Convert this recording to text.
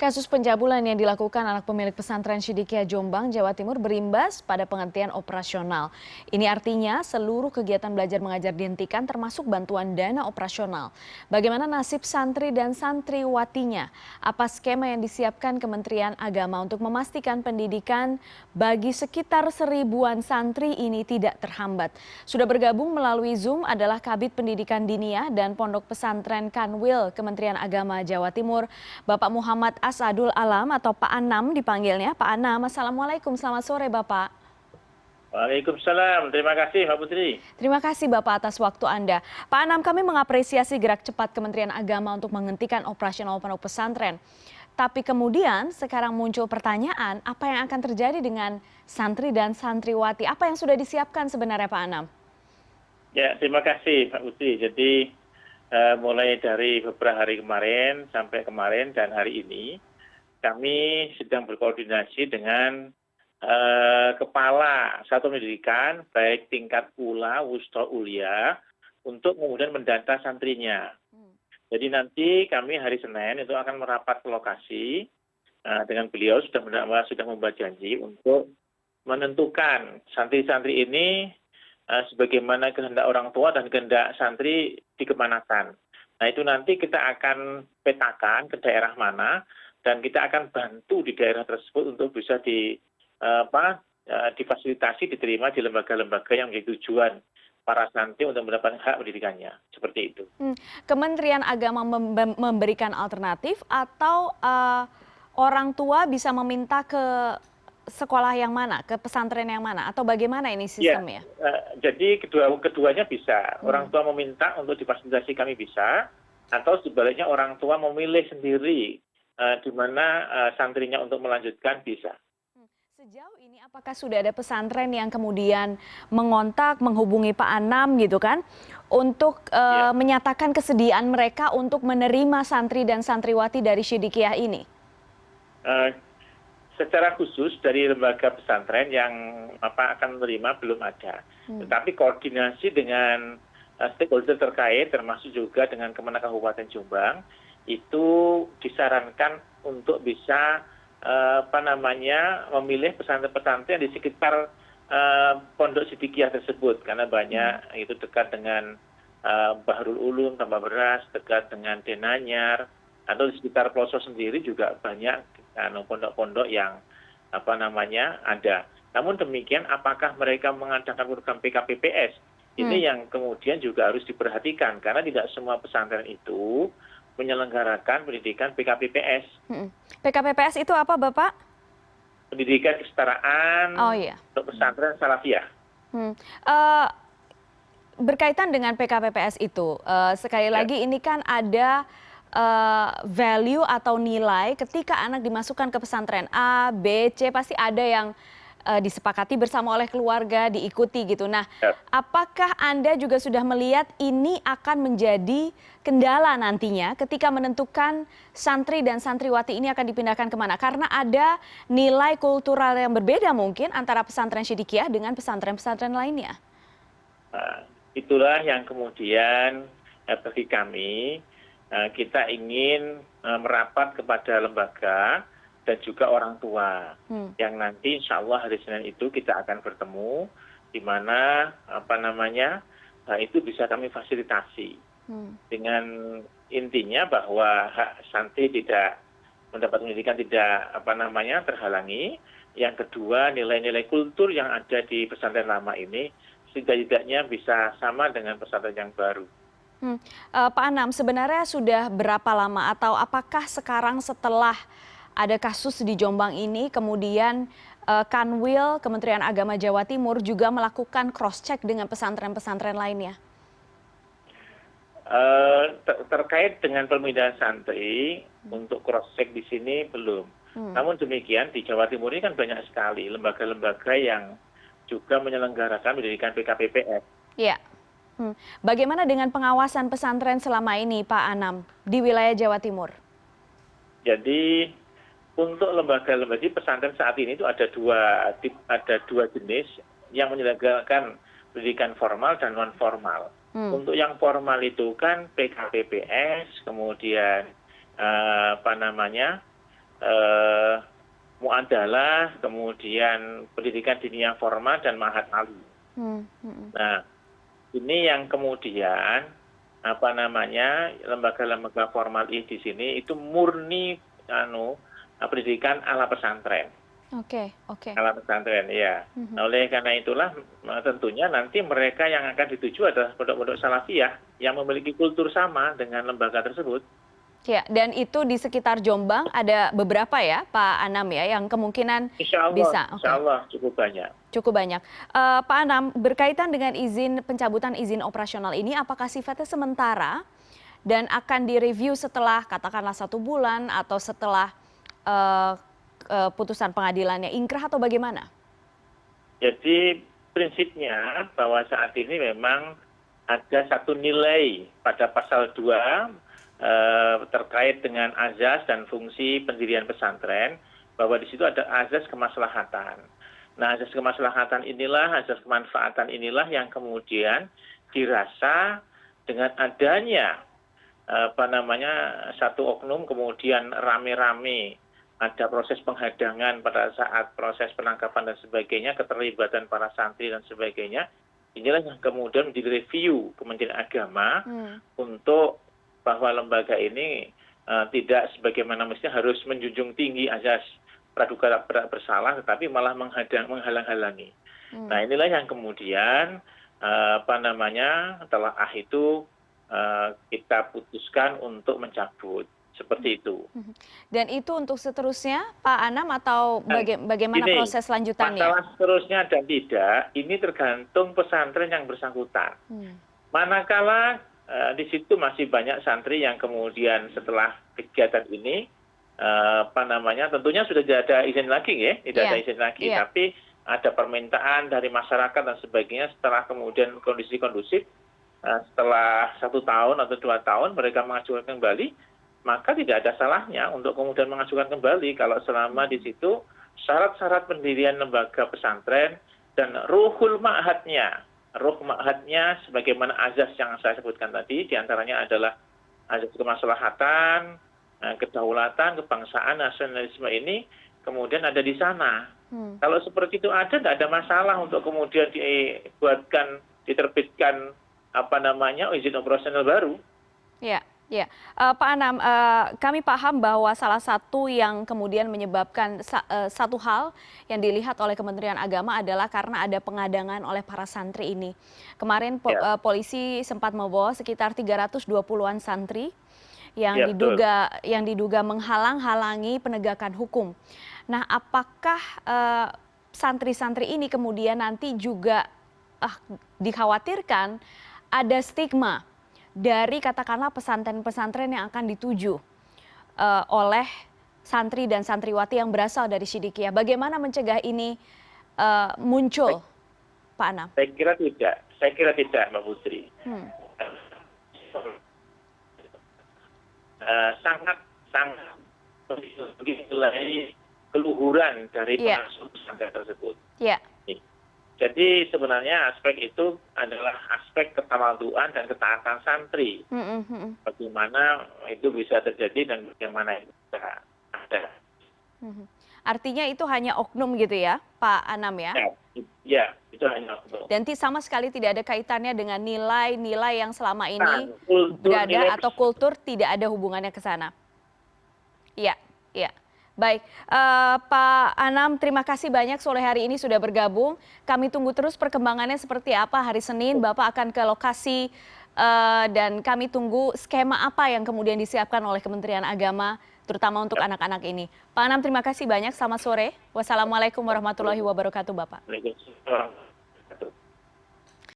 Kasus pencabulan yang dilakukan anak pemilik pesantren Syidikiyah Jombang, Jawa Timur berimbas pada penghentian operasional. Ini artinya seluruh kegiatan belajar mengajar dihentikan termasuk bantuan dana operasional. Bagaimana nasib santri dan santriwatinya? Apa skema yang disiapkan Kementerian Agama untuk memastikan pendidikan bagi sekitar 1000-an santri ini tidak terhambat? Sudah bergabung melalui Zoom adalah Kabid Pendidikan Diniyah dan Pondok Pesantren Kanwil Kementerian Agama Jawa Timur, Bapak Muhammad Asadul Alam atau Pak Anam dipanggilnya. Pak Anam, Assalamualaikum, selamat sore Bapak. Waalaikumsalam, terima kasih Mbak Putri. Terima kasih Bapak atas waktu Anda. Pak Anam, kami mengapresiasi gerak cepat Kementerian Agama untuk menghentikan operasional pondok pesantren. Tapi kemudian sekarang muncul pertanyaan, apa yang akan terjadi dengan santri dan santriwati? Apa yang sudah disiapkan sebenarnya Pak Anam? Ya, terima kasih Mbak Putri. Jadi mulai dari beberapa hari kemarin sampai kemarin dan hari ini, kami sedang berkoordinasi dengan kepala satuan pendidikan, baik tingkat ula, wusta, ulia, untuk kemudian mendata santrinya. Jadi nanti kami hari Senin itu akan merapat ke lokasi dengan beliau sudah membuat janji untuk menentukan santri-santri ini sebagaimana kehendak orang tua dan kehendak santri dikemanakan. Nah itu nanti kita akan petakan ke daerah mana dan kita akan bantu di daerah tersebut untuk bisa difasilitasi diterima di lembaga-lembaga yang menjadi tujuan para santri untuk mendapatkan hak pendidikannya. Seperti itu. Kementerian Agama memberikan alternatif atau orang tua bisa meminta ke sekolah yang mana, ke pesantren yang mana, atau bagaimana ini sistemnya? Jadi keduanya bisa. Orang tua meminta untuk difasilitasi kami bisa, atau sebaliknya orang tua memilih sendiri di mana santrinya untuk melanjutkan bisa. Sejauh ini apakah sudah ada pesantren yang kemudian mengontak, menghubungi Pak Anam gitu kan, untuk menyatakan kesediaan mereka untuk menerima santri dan santriwati dari Syidikiyah ini? Secara khusus dari lembaga pesantren yang akan menerima belum ada. Tetapi koordinasi dengan stakeholder terkait termasuk juga dengan Kemenak Kabupaten Jombang itu disarankan untuk bisa memilih pesantren-pesantren di sekitar pondok Syidikiyah tersebut karena banyak itu dekat dengan Bahrul Ulum, Tambah Beras, dekat dengan Denanyar, atau di sekitar pelosok sendiri juga banyak pondok-pondok yang ada. Namun demikian apakah mereka mengadakan program PKPPS? Ini yang kemudian juga harus diperhatikan karena tidak semua pesantren itu menyelenggarakan pendidikan PKPPS. PKPPS itu apa Bapak? Pendidikan kesetaraan untuk pesantren Salafiyah. Berkaitan dengan PKPPS itu, sekali lagi ini kan ada value atau nilai ketika anak dimasukkan ke pesantren A, B, C, pasti ada yang disepakati bersama oleh keluarga, diikuti gitu. Nah, apakah Anda juga sudah melihat ini akan menjadi kendala nantinya ketika menentukan santri dan santriwati ini akan dipindahkan kemana? Karena ada nilai kultural yang berbeda mungkin antara pesantren Syidikiyah dengan pesantren-pesantren lainnya. Itulah yang kemudian bagi kami, kita ingin merapat kepada lembaga dan juga orang tua yang nanti insya Allah hari Senin itu kita akan bertemu di mana itu bisa kami fasilitasi dengan intinya bahwa hak santri tidak mendapat pendidikan tidak terhalangi. Yang kedua nilai-nilai kultur yang ada di pesantren lama ini setidaknya bisa sama dengan pesantren yang baru. Pak Anam, sebenarnya sudah berapa lama atau apakah sekarang setelah ada kasus di Jombang ini kemudian Kanwil Kementerian Agama Jawa Timur juga melakukan cross check dengan pesantren-pesantren lainnya? Terkait dengan pemindahan santri untuk cross check di sini belum. Namun demikian di Jawa Timur ini kan banyak sekali lembaga-lembaga yang juga menyelenggarakan pendidikan PKPPS. Iya. Bagaimana dengan pengawasan pesantren selama ini Pak Anam di wilayah Jawa Timur? Jadi untuk lembaga-lembaga pesantren saat ini itu ada dua jenis yang menyelenggarakan pendidikan formal dan non formal. Untuk yang formal itu kan PKPPS, kemudian eh, muadalah, kemudian pendidikan diniyah formal dan ma'had ali. Nah, ini yang kemudian lembaga-lembaga formal ini di sini itu murni pendidikan ala pesantren. Oke. Ala pesantren, ya. Nah, oleh karena itulah tentunya nanti mereka yang akan dituju adalah pondok-pondok salafiyah yang memiliki kultur sama dengan lembaga tersebut. Ya, dan itu di sekitar Jombang ada beberapa ya, Pak Anam ya, yang kemungkinan Insya Allah, bisa. Insya Allah cukup banyak. Cukup banyak. Pak Anam, berkaitan dengan pencabutan izin operasional ini, apakah sifatnya sementara dan akan direview setelah katakanlah 1 bulan atau setelah putusan pengadilannya ingkrah atau bagaimana? Jadi prinsipnya bahwa saat ini memang ada satu nilai pada pasal 2 terkait dengan azas dan fungsi pendirian pesantren, bahwa di situ ada azas kemaslahatan. Nah, azas kemaslahatan inilah, azas kemanfaatan inilah yang kemudian dirasa dengan adanya satu oknum kemudian rame-rame ada proses penghadangan pada saat proses penangkapan dan sebagainya, keterlibatan para santri dan sebagainya, inilah yang kemudian direview Kementerian Agama untuk bahwa lembaga ini tidak sebagaimana mestinya harus menjunjung tinggi azas praduga bersalah, tetapi malah menghalang-halangi. Nah, inilah yang kemudian telah itu kita putuskan untuk mencabut seperti itu. Dan itu untuk seterusnya, Pak Anam, atau bagaimana proses lanjutannya? Masalah seterusnya dan tidak, ini tergantung pesantren yang bersangkutan. Manakala di situ masih banyak santri yang kemudian setelah kegiatan ini tentunya sudah tidak ada izin lagi ya, ada izin lagi, tapi ada permintaan dari masyarakat dan sebagainya setelah kemudian kondisi kondusif, setelah 1 tahun atau 2 tahun mereka mengajukan kembali, maka tidak ada salahnya untuk kemudian mengajukan kembali kalau selama di situ syarat-syarat pendirian lembaga pesantren dan ruhul ma'hadnya sebagaimana azas yang saya sebutkan tadi, diantaranya adalah azas kemaslahatan, kedaulatan, kebangsaan, nasionalisme ini kemudian ada di sana. Kalau seperti itu ada, tidak ada masalah untuk kemudian diterbitkan izin operasional baru. Ya. Pak Anam, kami paham bahwa salah satu yang kemudian menyebabkan satu hal yang dilihat oleh Kementerian Agama adalah karena ada pengadangan oleh para santri ini. Kemarin polisi sempat membawa sekitar 320-an santri yang diduga menghalang-halangi penegakan hukum. Nah, apakah santri-santri ini kemudian nanti juga dikhawatirkan ada stigma dari katakanlah pesantren-pesantren yang akan dituju oleh santri dan santriwati yang berasal dari Sidikiyah. Bagaimana mencegah ini muncul, Pak Anam? Saya kira tidak, Mbak Putri. Sangat menilai keluhuran dari pengasuh pesantren tersebut. Jadi sebenarnya aspek itu adalah aspek ketawaduan dan ketaatan santri. Bagaimana itu bisa terjadi dan bagaimana itu bisa ada. Artinya itu hanya oknum gitu ya, Pak Anam ya? Ya, itu hanya oknum. Dan sama sekali tidak ada kaitannya dengan nilai-nilai yang selama ini berada atau kultur, tidak ada hubungannya ke sana. Iya. Baik, Pak Anam, terima kasih banyak sore hari ini sudah bergabung. Kami tunggu terus perkembangannya seperti apa. Hari Senin Bapak akan ke lokasi dan kami tunggu skema apa yang kemudian disiapkan oleh Kementerian Agama, terutama untuk anak-anak ini. Pak Anam, terima kasih banyak. Selamat sore. Wassalamualaikum warahmatullahi wabarakatuh, Bapak. Waalaikumsalam.